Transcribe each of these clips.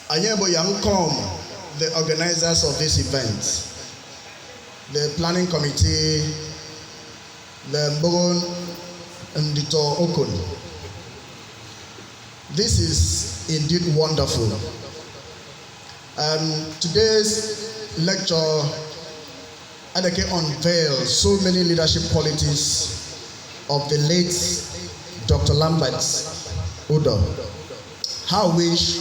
Anyebo Yankom, the organizers of this event, the planning committee, the Mbogon Ndito Okun. This is indeed wonderful. Today's lecture unveils so many leadership qualities of the late Dr. Lambert Udoh. How I wish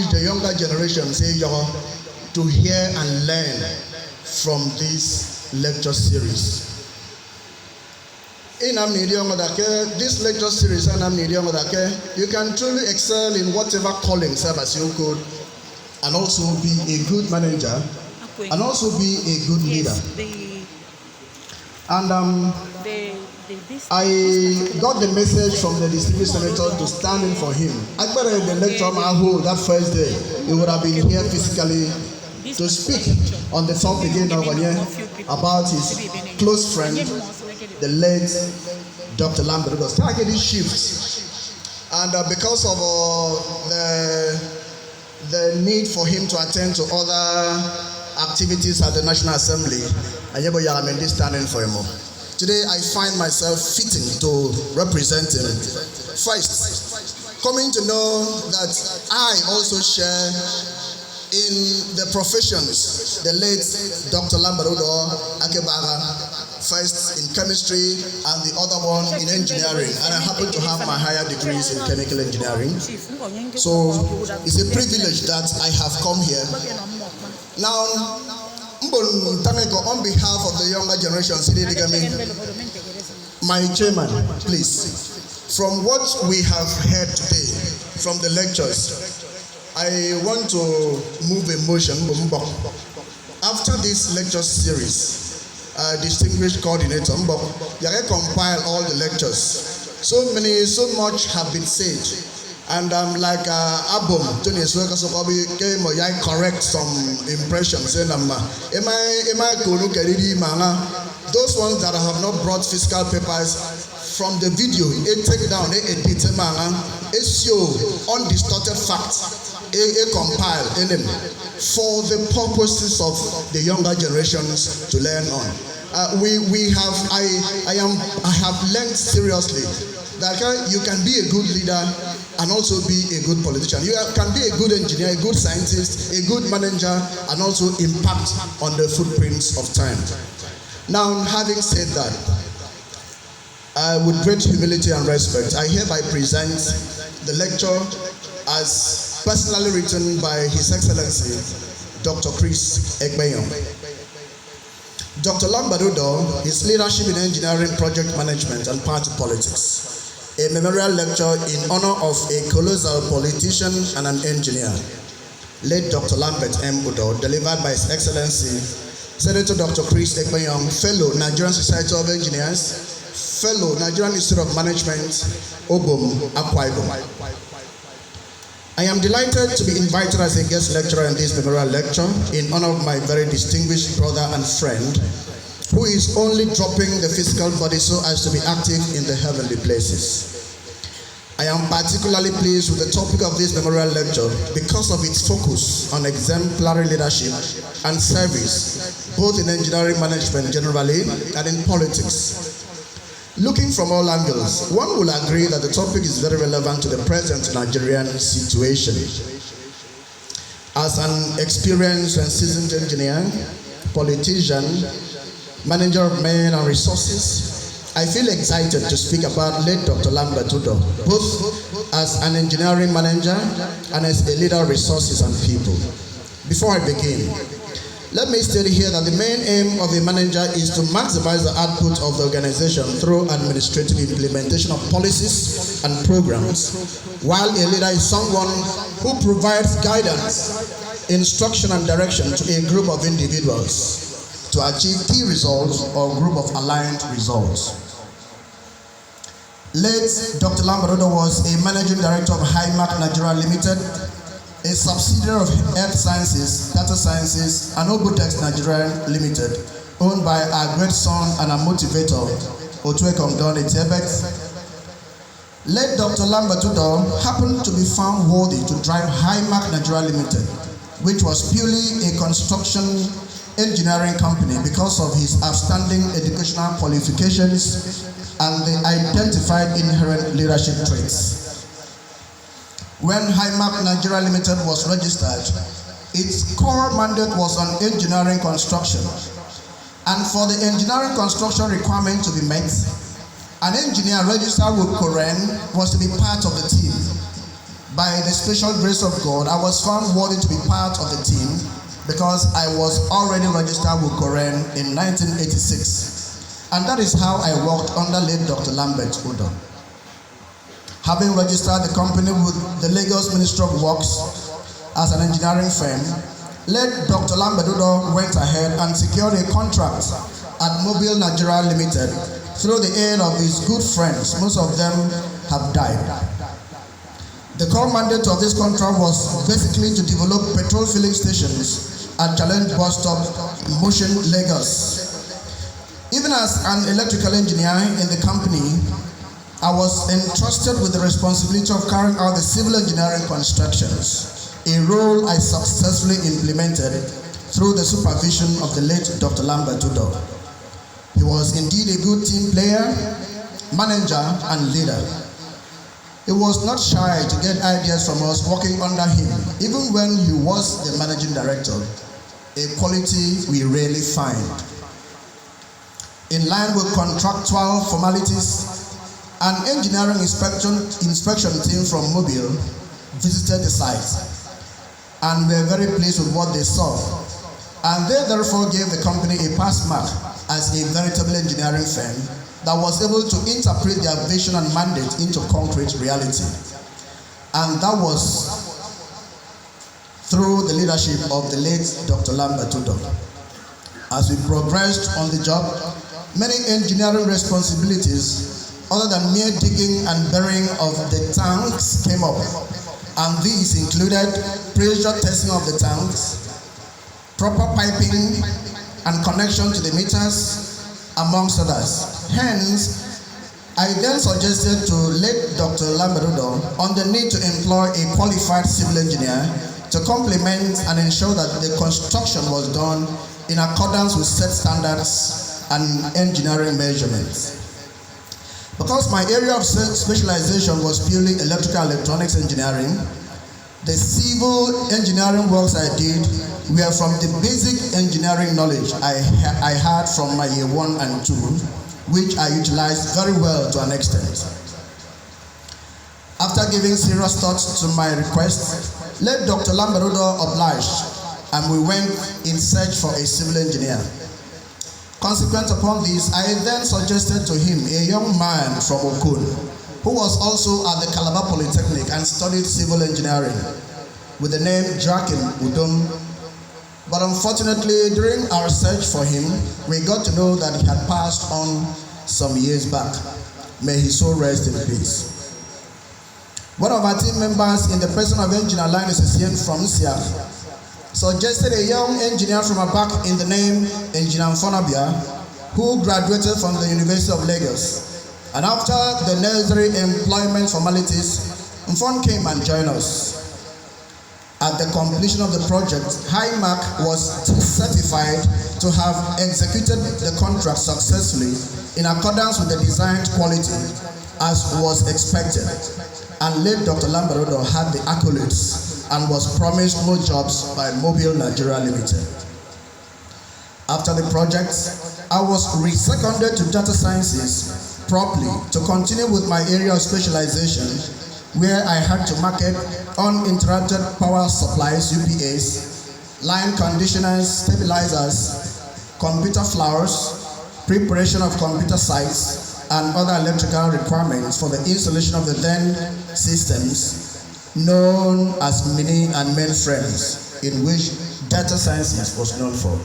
the younger generation say to hear and learn from this lecture series. In this lecture series, you can truly excel in whatever calling service you could, and also be a good manager, and also be a good leader. And I got the message from the distinguished senator to stand in for him. Actually, the lecture that first day, he would have been here physically to speak on the topic about his close friend, the late Dr. Lambert Udoh. Started this shift, and because of the need for him to attend to other activities at the National Assembly, I am standing for him. Today, I find myself fitting to represent him. First, coming to know that I also share in the professions the late Dr. Lambert Udoh Akebara, first in chemistry and the other one in engineering, and I happen to have my higher degrees in chemical engineering. So it's a privilege that I have come here. Now, on behalf of the younger generation, my chairman, please, from what we have heard today from the lectures, I want to move a motion. After this lecture series, distinguished coordinator, compile all the lectures. So much have been said, and like Abum, correct some impressions. Those ones that have not brought fiscal papers from the video, take down, edit, show undistorted facts. Compile for the purposes of the younger generations to learn on. I have learned seriously that you can be a good leader and also be a good politician. You can be a good engineer, a good scientist, a good manager, and also impact on the footprints of time. Now, having said that, with great humility and respect, I hereby present the lecture as personally written by His Excellency, Dr. Ekpenyong. Dr. Lambert Udoh, his leadership in engineering, project management, and party politics. A memorial lecture in honor of a colossal politician and an engineer, late Dr. Lambert Udoh, delivered by His Excellency, Senator Dr. Ekpenyong, fellow Nigerian Society of Engineers, fellow Nigerian Institute of Management, Obom, Akwa Ibom. I am delighted to be invited as a guest lecturer in this memorial lecture in honor of my very distinguished brother and friend, who is only dropping the physical body so as to be active in the heavenly places. I am particularly pleased with the topic of this memorial lecture because of its focus on exemplary leadership and service, both in engineering management generally and in politics. Looking from all angles, one will agree that the topic is very relevant to the present Nigerian situation. As an experienced and seasoned engineer, politician, manager of men and resources, I feel excited to speak about late Dr. Lambert Udoh, both as an engineering manager and as a leader of resources and people. Before I begin, let me state here that the main aim of a manager is to maximize the output of the organization through administrative implementation of policies and programs, while a leader is someone who provides guidance, instruction, and direction to a group of individuals to achieve key results or group of aligned results. Late Dr. Lambert Udoh was a managing director of Highmark Nigeria Limited, a subsidiary of Earth Sciences, Data Sciences, and Obotex Nigeria Limited, owned by our great son and our motivator, Otuekong Don Etebek. Late Dr. Lambert Udoh happened to be found worthy to drive Highmark Nigeria Limited, which was purely a construction engineering company because of his outstanding educational qualifications and the identified inherent leadership traits. When Highmark Nigeria Limited was registered, its core mandate was on engineering construction, and for the engineering construction requirement to be met, an engineer registered with COREN was to be part of the team. By the special grace of God, I was found worthy to be part of the team because I was already registered with COREN in 1986. And that is how I worked under late Dr. Lambert Udoh. Having registered the company with the Lagos Ministry of Works as an engineering firm, late Dr. Lambert Udoh went ahead and secured a contract at Mobile Nigeria Limited through the aid of his good friends. Most of them have died. The core mandate of this contract was basically to develop petrol filling stations at Challenge Bus Stop, Motion, Lagos. Even as an electrical engineer in the company, I was entrusted with the responsibility of carrying out the civil engineering constructions, a role I successfully implemented through the supervision of the late Dr. Lambert Udoh. He was indeed a good team player, manager, and leader. He was not shy to get ideas from us working under him, even when he was the managing director, a quality we rarely find. In line with contractual formalities, an engineering inspection team from Mobile visited the site and were very pleased with what they saw, and they therefore gave the company a pass mark as a veritable engineering firm that was able to interpret their vision and mandate into concrete reality. And that was through the leadership of the late Dr. Lambert Udoh. As we progressed on the job, many engineering responsibilities other than mere digging and burying of the tanks came up, and these included pressure testing of the tanks, proper piping and connection to the meters, amongst others. Hence, I then suggested to late Dr. Lambert Udoh on the need to employ a qualified civil engineer to complement and ensure that the construction was done in accordance with set standards and engineering measurements. Because my area of specialization was purely electrical electronics engineering, the civil engineering works I did were from the basic engineering knowledge I had from my year 1 and 2, which I utilized very well to an extent. After giving serious thoughts to my request, late Dr. Lambert Udoh obliged, and we went in search for a civil engineer. Consequent upon this, I then suggested to him a young man from Okun, who was also at the Calabar Polytechnic and studied civil engineering, with the name Lambert Udoh. But unfortunately, during our search for him, we got to know that he had passed on some years back. May his soul rest in peace. One of our team members in the person of Engineer Line Association from Siak suggested a young engineer from Abak in the name Engineer Mfonabia, who graduated from the University of Lagos. And after the necessary employment formalities, Mfon came and joined us. At the completion of the project, Highmark was certified to have executed the contract successfully in accordance with the designed quality as was expected. And late Dr. Lambert Udoh had the accolades and was promised more jobs by Mobile Nigeria Limited. After the project, I was re-seconded to data sciences properly to continue with my area of specialization, where I had to market uninterrupted power supplies, UPAs, line conditioners, stabilizers, computer flowers, preparation of computer sites, and other electrical requirements for the installation of the then systems known as mini and mainframes, in which data sciences was known for.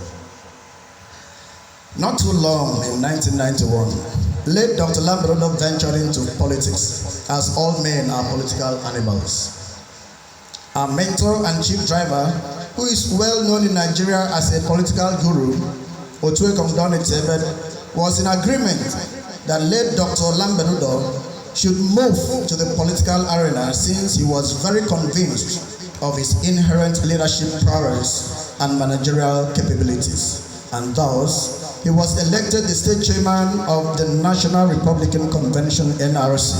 Not too long, in 1991, late Dr. Lambert Udoh ventured into politics, as all men are political animals. Our mentor and chief driver, who is well known in Nigeria as a political guru, Otuekom Donitebed, was in agreement that late Dr. Lambert Udoh should move to the political arena since he was very convinced of his inherent leadership prowess and managerial capabilities, and thus he was elected the state chairman of the National Republican Convention (NRC).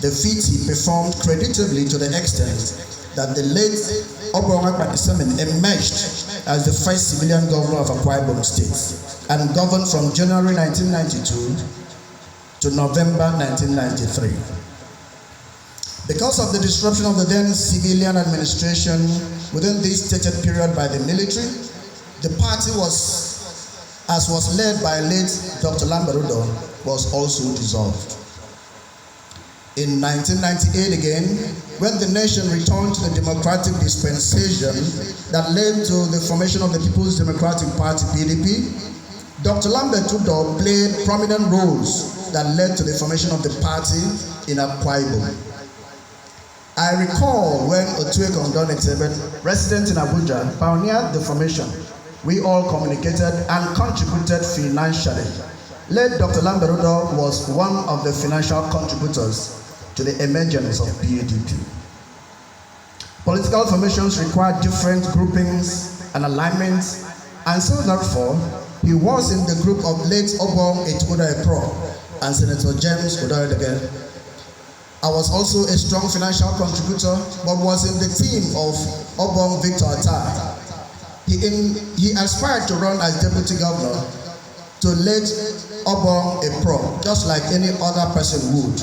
The feat he performed creditably to the extent that the late Obong Ekpenyong emerged as the first civilian governor of Akwa Ibom State and governed from January 1992 to November 1993. Because of the disruption of the then civilian administration within this stated period by the military, the party as was led by late Dr. Lambert Udoh, was also dissolved. In 1998 again, when the nation returned to the democratic dispensation that led to the formation of the People's Democratic Party (PDP), Dr. Lambert Udoh played prominent roles that led to the formation of the party in Akwa Ibom. I recall when Ekpenyong, resident in Abuja, pioneered the formation. We all communicated and contributed financially. Late Dr. Lambert Udoh was one of the financial contributors to the emergence of PDP. Political formations require different groupings and alignments, and so therefore, he was in the group of late Obong Udoh and Senator James Udoh. I was also a strong financial contributor, but was in the team of Obong Victor Atai. He aspired to run as deputy governor to late Obong Udoh, just like any other person would.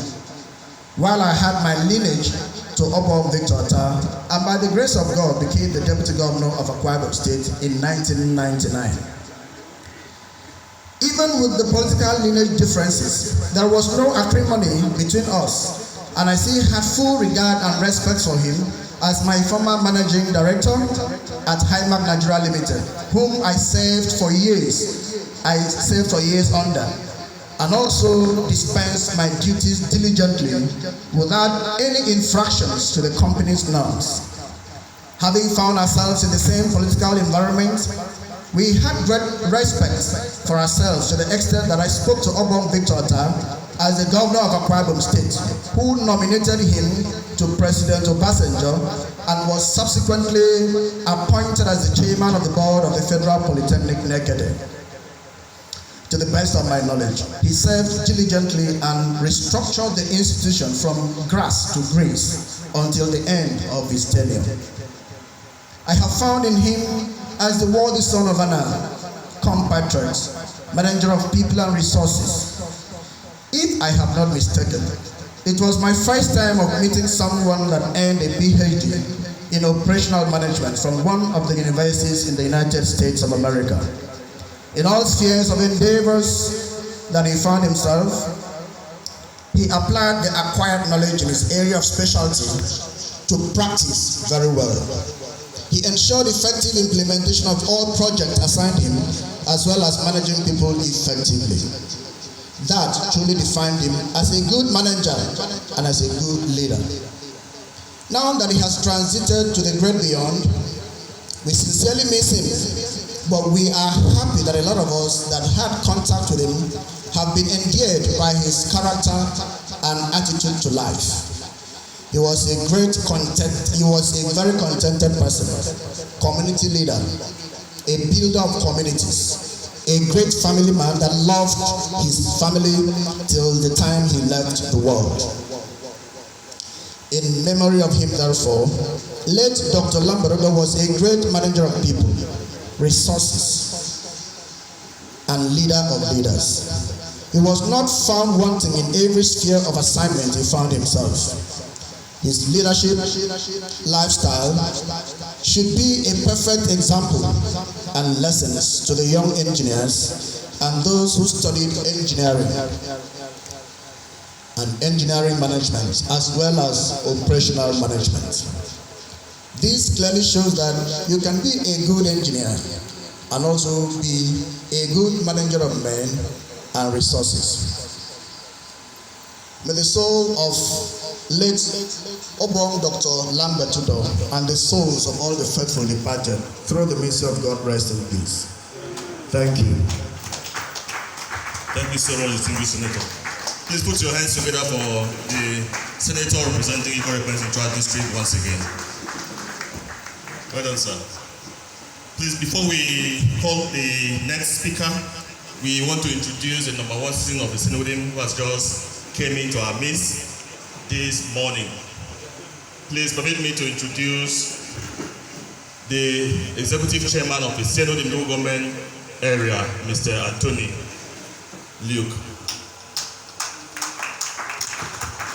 While I had my lineage to Obong Victor Atai, and by the grace of God became the deputy governor of Akwa Ibom State in 1999. Even with the political lineage differences, there was no acrimony between us, and I still had full regard and respect for him as my former managing director at Highmark Nigeria Limited, whom I served for years under, and also dispensed my duties diligently without any infractions to the company's norms. Having found ourselves in the same political environment, we had great respect for ourselves to the extent that I spoke to Obong Victor Atai as the governor of Akwa Ibom State, who nominated him to President Obasanjo and was subsequently appointed as the chairman of the board of the Federal Polytechnic Nekede. To the best of my knowledge, he served diligently and restructured the institution from grass to grace until the end of his tenure. I have found in him as the worthy son of Anna, compatriot, manager of people and resources. If I have not mistaken, it was my first time of meeting someone that earned a PhD in operational management from one of the universities in the United States of America. In all spheres of endeavors that he found himself, he applied the acquired knowledge in his area of specialty to practice very well. He ensured effective implementation of all projects assigned him, as well as managing people effectively. That truly defined him as a good manager and as a good leader. Now that he has transited to the great beyond, we sincerely miss him. But we are happy that a lot of us that had contact with him have been endeared by his character and attitude to life. He was a very contented person, community leader, a builder of communities, a great family man that loved his family till the time he left the world. In memory of him, therefore, late Dr. Lambert Udoh was a great manager of people, resources, and leader of leaders. He was not found wanting in every sphere of assignment he found himself. His leadership lifestyle should be a perfect example and lessons to the young engineers and those who studied engineering and engineering management as well as operational management. This clearly shows that you can be a good engineer and also be a good manager of men and resources. May the soul of late Obong Dr. Lambert Udoh and the souls of all the faithful departed through the mercy of God rest in peace. Thank you. Thank you so much, distinguished Senator. Please put your hands together for the Senator representing Ekpenyong District once again. Well done, sir. Please, before we call the next speaker, we want to introduce the number one citizen of the Synodem who has just came into our midst this morning. Please permit me to introduce the Executive Chairman of the Synodem Local Government Area, Mr. Anthony Luke.